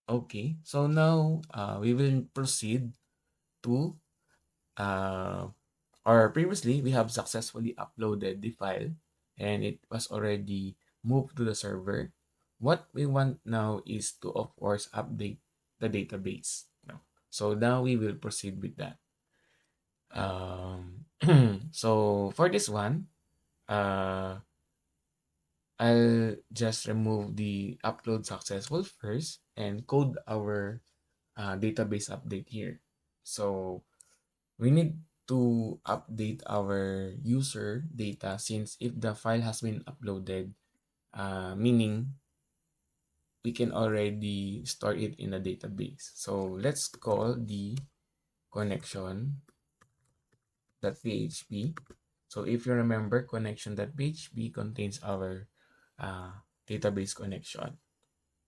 Okay, so now we will proceed to or previously we have successfully uploaded the file and it was already moved to the server. What we want now is to, of course, update the database. No. So now we will proceed with that. So for this one, uh, I'll just remove the upload successful first and code our database update here. So we need to update our user data since if the file has been uploaded, meaning we can already store it in a database. So let's call the connection.php. So if you remember, connection.php contains our database connection.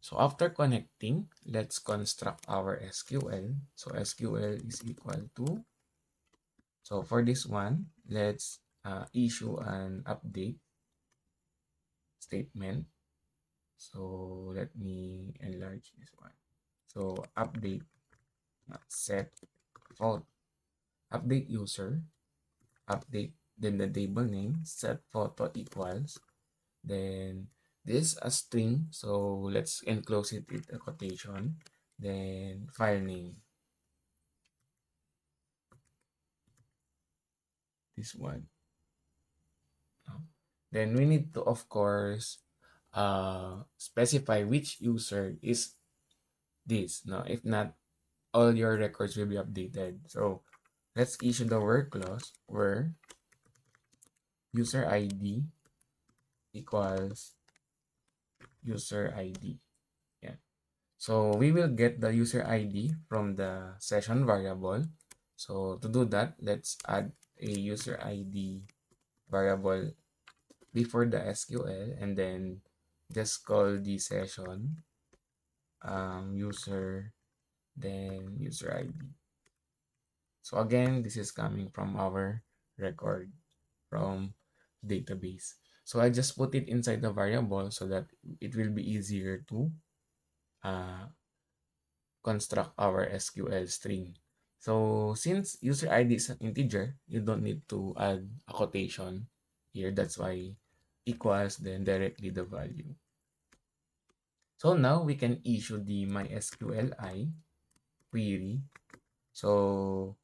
So after connecting, let's construct our SQL. So SQL is equal to, so for this one, let's issue an update statement. So let me enlarge this one. So update set photo, update user, update, then the table name, set photo equals, then this a string, so let's enclose it with a quotation, then file name, this one. Then we need to, of course, specify which user is this. No, if not, all your records will be updated. So let's issue the where clause where user ID equals user ID. Yeah. So we will get the user ID from the session variable. So to do that, let's add a user ID variable before the SQL and then just call the session user, then user ID. So again, this is coming from our record from database. So I just put it inside the variable so that it will be easier to uh, construct our SQL string. So since user ID is an integer, you don't need to add a quotation here. That's why equals then directly the value. So now we can issue the MySQLi query. So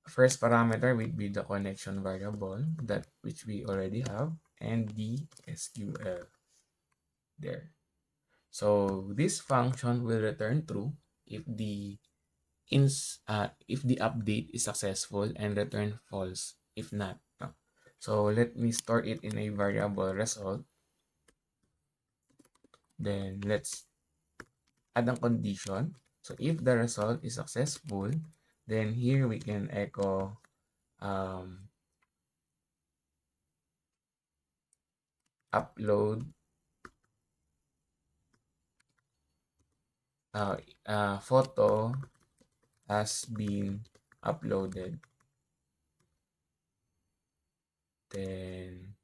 first parameter will be the connection variable that which we already have and the SQL there. So this function will return true if the if the update is successful and return false if not. No. So let me store it in a variable result. Then let's add a condition. So if the result is successful, then here we can echo upload photo has been uploaded. Then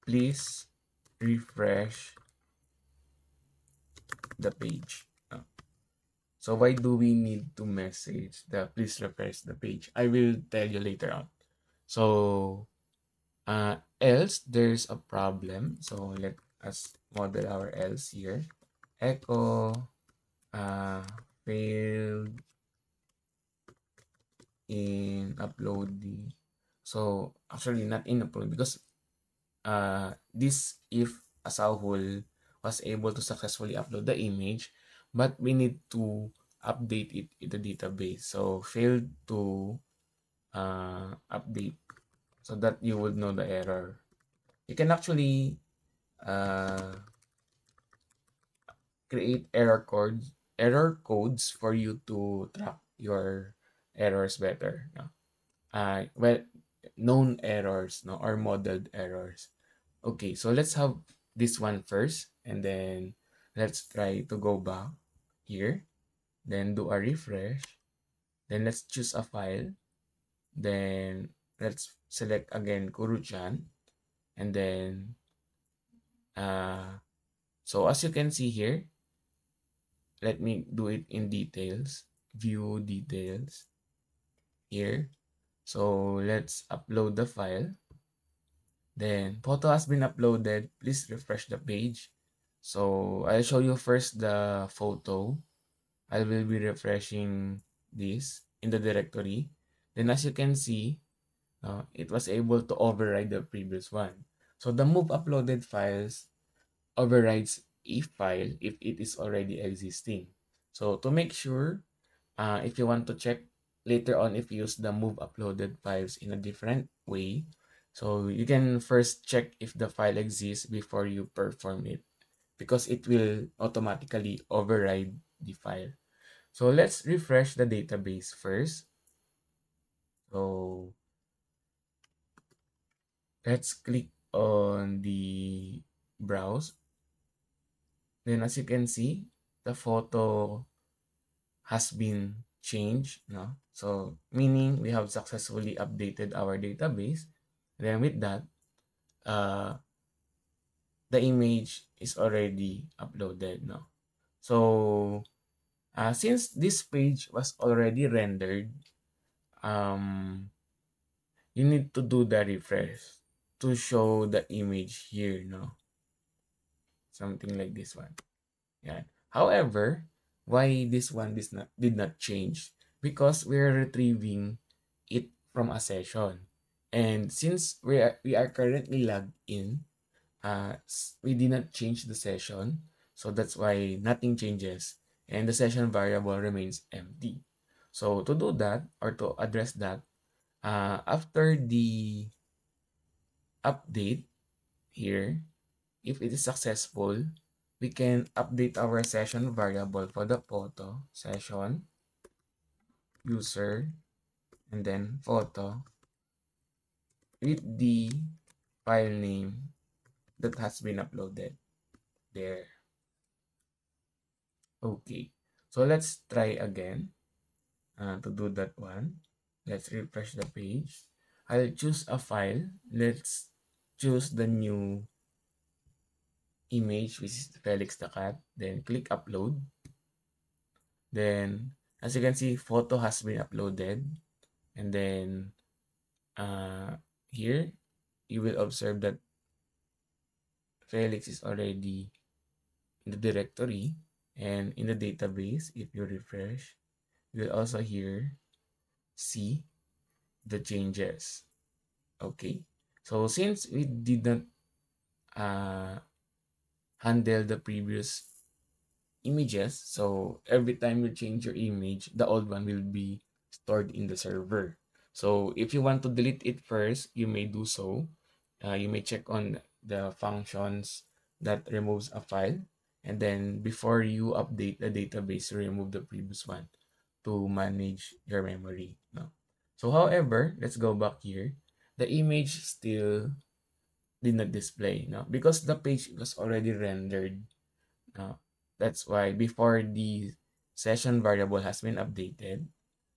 please refresh the page. So why do we need to message the please refresh the page? I will tell you later on. So else there's a problem. So let us model our else here. Echo failed in uploading. So actually not in upload because this if as a whole was able to successfully upload the image, but we need to update it in the database. So failed to update so that you would know the error. You can actually create error codes for you to track your errors better. No? Well, known errors, no, or modeled errors. Okay, so let's have this one first, and then let's try to go back here, then do a refresh, then let's choose a file, then let's select again Kuruchan, and then So as you can see here, let me do it in details. View details here. So let's upload the file. Then photo has been uploaded. Please refresh the page. So I'll show you first the photo. I will be refreshing this in the directory. Then as you can see, it was able to override the previous one. So the move uploaded files overrides a file if it is already existing. So to make sure, if you want to check later on if you use the move uploaded files in a different way, so you can first check if the file exists before you perform it because it will automatically override the file. So let's refresh the database first. So let's click on the browse. Then as you can see, the photo has been changed. No? So meaning we have successfully updated our database. Then with that, uh, the image is already uploaded. No? So since this page was already rendered, um, you need to do the refresh to show the image here. No? Something like this one. Yeah. However, why this one did not change? Because we're retrieving it from a session. And since we are currently logged in, we did not change the session. So that's why nothing changes. And the session variable remains empty. So to do that or to address that, after the update here, if it is successful, we can update our session variable for the photo session user and then photo with the file name that has been uploaded there. Okay, so let's try again to do that one. Let's refresh the page. I'll choose a file. Let's choose the new image, which is Felix the cat. Then click upload. Then, as you can see, photo has been uploaded. And then here, you will observe that Felix is already in the directory and in the database. If you refresh, you will also here see the changes. Okay. So since we did not uh, handle the previous images. So every time you change your image, the old one will be stored in the server. So if you want to delete it first, you may do so. You may check on the functions that removes a file. And then before you update the database, remove the previous one to manage your memory. No? So however, let's go back here. The image still did not display, no? Because the page was already rendered. Uh, that's why before the session variable has been updated,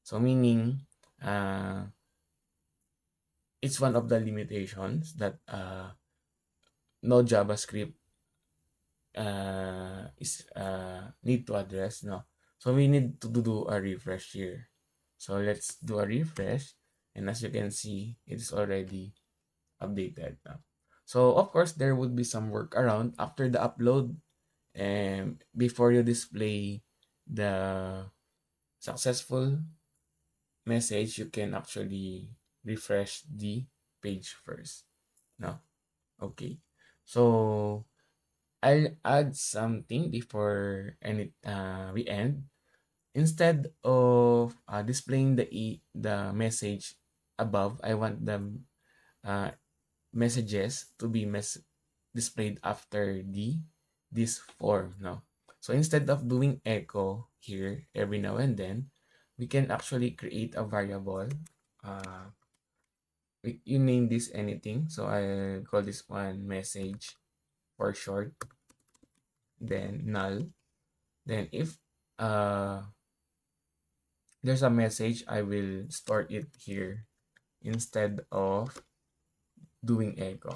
so meaning it's one of the limitations that no JavaScript is need to address. No, so we need to do a refresh here. So let's do a refresh, and as you can see, it is already updated now. So of course, there would be some workaround after the upload. And before you display the successful message, you can actually refresh the page first. No? Okay. So I'll add something before we end. Instead of displaying the message above, I want the uh, messages to be displayed after this form now. So instead of doing echo here every now and then, we can actually create a variable. Uh, you name this anything. So I'll call this one message for short. Then null. Then if uh, there's a message, I will store it here instead of doing echo.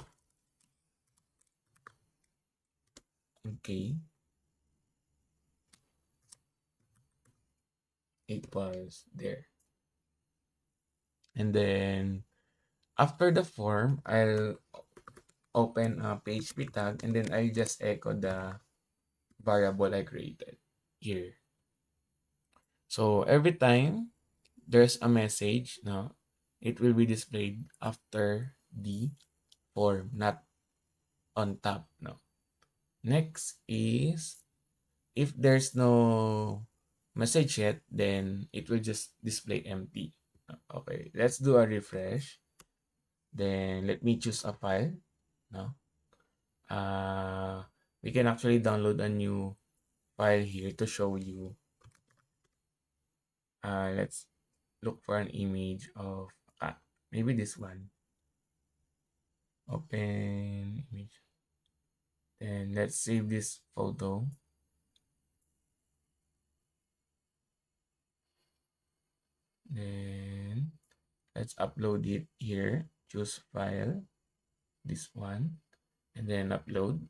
Okay, equals there. And then after the form, I'll open a PHP tag and then I'll just echo the variable I created here. So every time there's a message, no, it will be displayed after the form, not on top. No. Next is if there's no message yet, then it will just display empty. Okay, let's do a refresh. Then let me choose a file. No. Uh, we can actually download a new file here to show you. Let's look for an image of maybe this one. Open image. Then let's save this photo. Then let's upload it here. Choose file, this one, and then upload.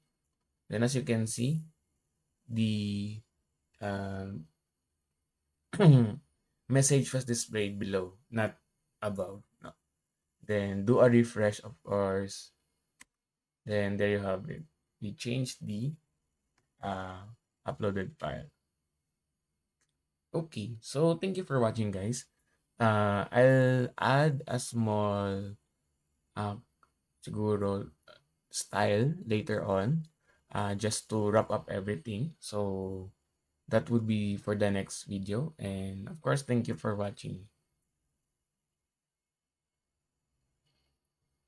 Then as you can see, the um, message was displayed below, not above. No. Then do a refresh, of course. Then there you have it. We changed the uh, uploaded file. Okay, so thank you for watching, guys. I'll add a small uh, siguro style later on just to wrap up everything. So that would be for the next video. And of course, thank you for watching.